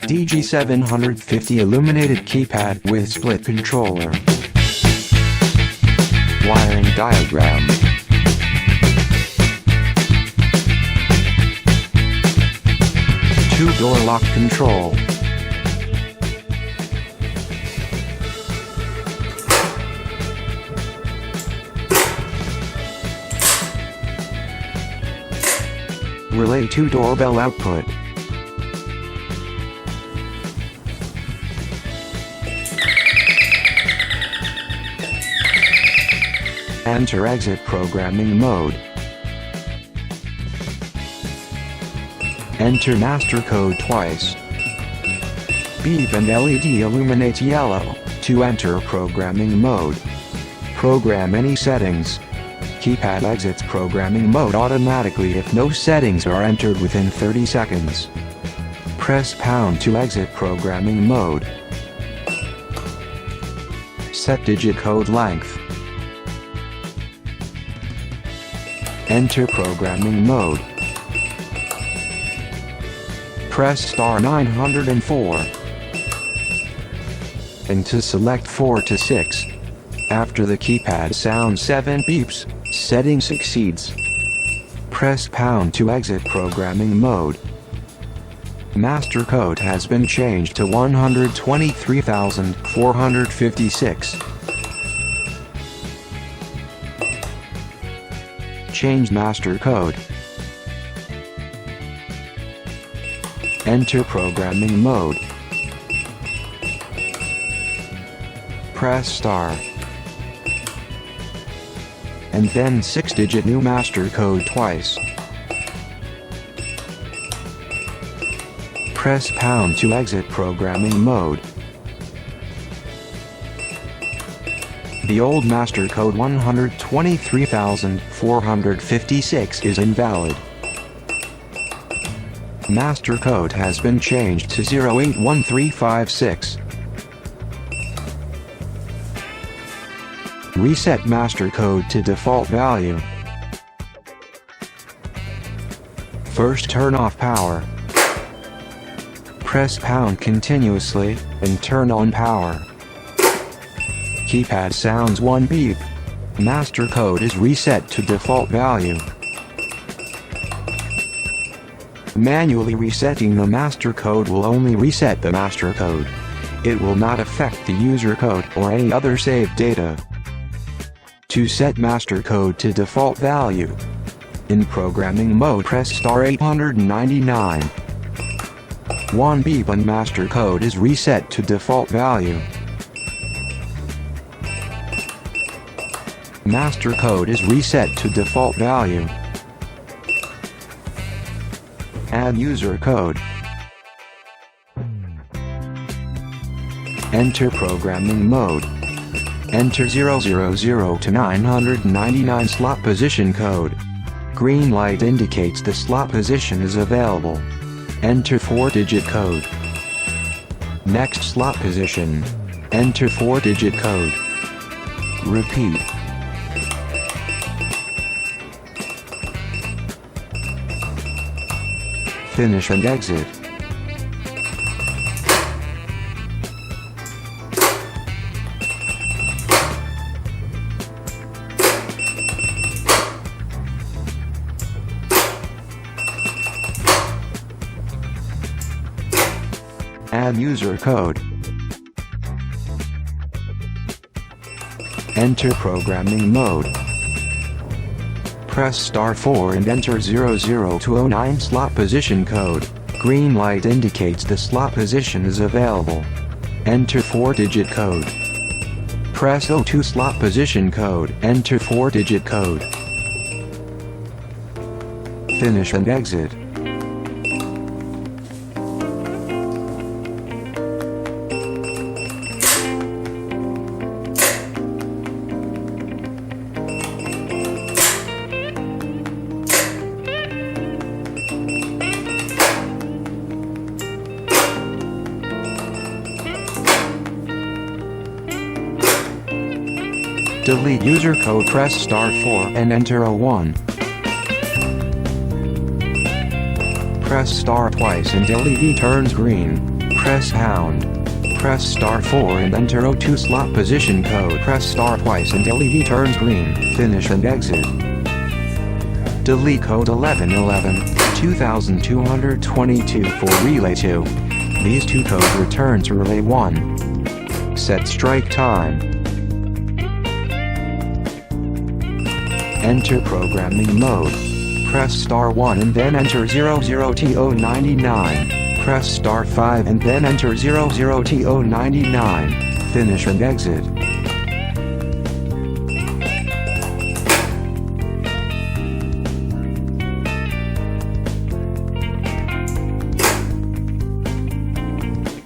DG750 illuminated keypad with split controller. Wiring diagram. Two-door lock control. Relay 2 doorbell output. Enter exit programming mode. Enter master code twice. Beep and LED illuminates yellow to enter programming mode. Program any settings. Keypad exits programming mode automatically if no settings are entered within 30 seconds. Press pound to exit programming mode. Set digit code length. Enter programming mode. Press star 904. And to select 4 to 6. After the keypad sound 7 beeps, setting succeeds. Press pound to exit programming mode. Master code has been changed to 123,456. Change master code. Enter programming mode. Press star. And then 6-digit new master code twice. Press pound to exit programming mode. The old master code 123,456 is invalid. Master code has been changed to 081356. Reset master code to default value. First turn off power. Press pound continuously, and turn on power. Keypad sounds 1 beep. Master code is reset to default value. Manually resetting the master code will only reset the master code. It will not affect the user code or any other saved data. To set master code to default value. In programming mode, press star 899. 1 beep and master code is reset to default value. Master code is reset to default value. Add user code. Enter programming mode. Enter 000 to 999 slot position code. Green light indicates the slot position is available. Enter 4-digit code. Next slot position. Enter 4-digit code. Repeat. Finish and exit. Add user code. Enter programming mode. Press star 4 and enter 00 to 09 slot position code. Green light indicates the slot position is available. Enter 4-digit code. Press 02 slot position code. Enter 4-digit code. Finish and exit. Delete user code, press star 4 and enter 01. Press star twice and LED turns green. press pound. Press star 4 and enter O2 slot position code. Press star twice and LED turns green. Finish and exit. Delete code 1111-2222 for relay 2. These two codes return to relay 1. Set strike time. Enter programming mode. Press star 1 and then enter 00TO99. Press star 5 and then enter 00TO99. Finish and exit.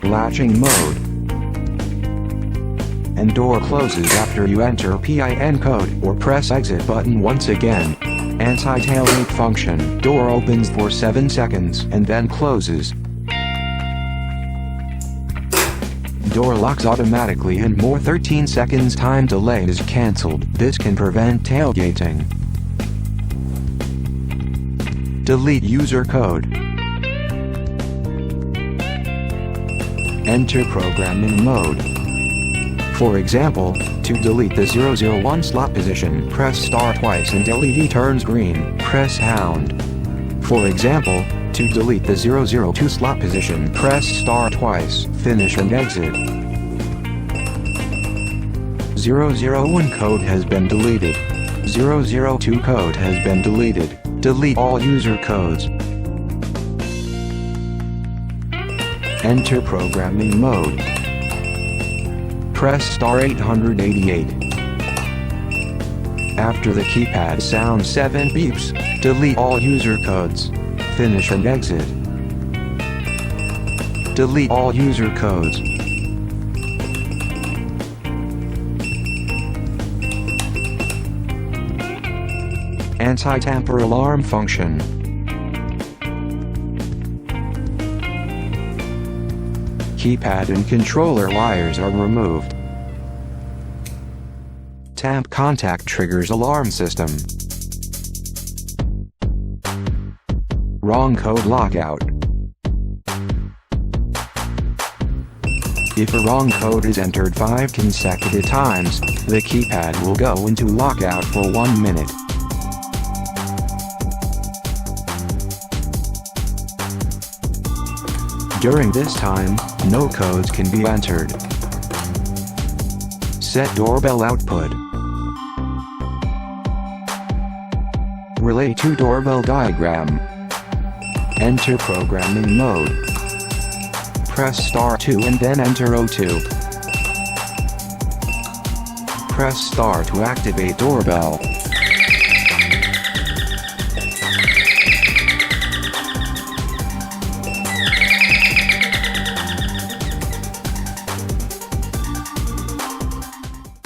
Latching mode. And door closes after you enter PIN code or press exit button once again. Anti-tailgate function. Door opens for 7 seconds and then closes. Door locks automatically and more 13 seconds time delay is cancelled. This can prevent tailgating. Delete user code. Enter programming mode. For example, to delete the 001 slot position, press star twice and LED turns green. Press pound. For example, to delete the 002 slot position, press star twice. Finish and exit. 001 code has been deleted. 002 code has been deleted. Delete all user codes. Enter programming mode. Press star 888. After the keypad sounds 7 beeps, delete all user codes. Finish and exit. Delete all user codes. Anti-tamper alarm function. Keypad and controller wires are removed. Tamp contact triggers alarm system. Wrong code lockout. If a wrong code is entered 5 consecutive times, the keypad will go into lockout for 1 minute. During this time, no codes can be entered. Set doorbell output. Relay to doorbell diagram. Enter programming mode. Press star 2 and then enter O2. Press star to activate doorbell.